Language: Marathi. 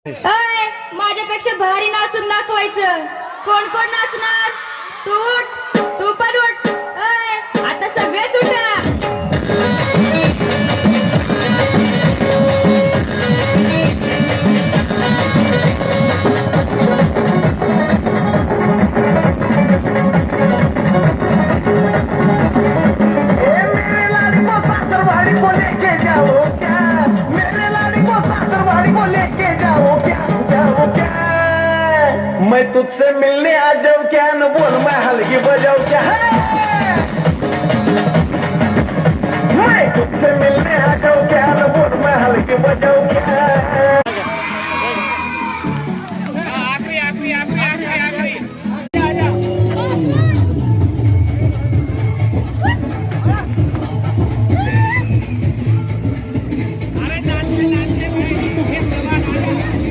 अय, माझ्यापेक्षा भारी नाचून दाखवायचं. कोण कोण नाचणार? तू उठ, तू पण उठ. अय, आता सगळेच उठा. मैं तुझसे मिलने आ जाऊं क्या, न बोल मैं हल्की बजाऊं क्या है। मैं तुझसे मिलने आ जाऊं क्या, न बोल मैं हल्की बजाऊं क्या है।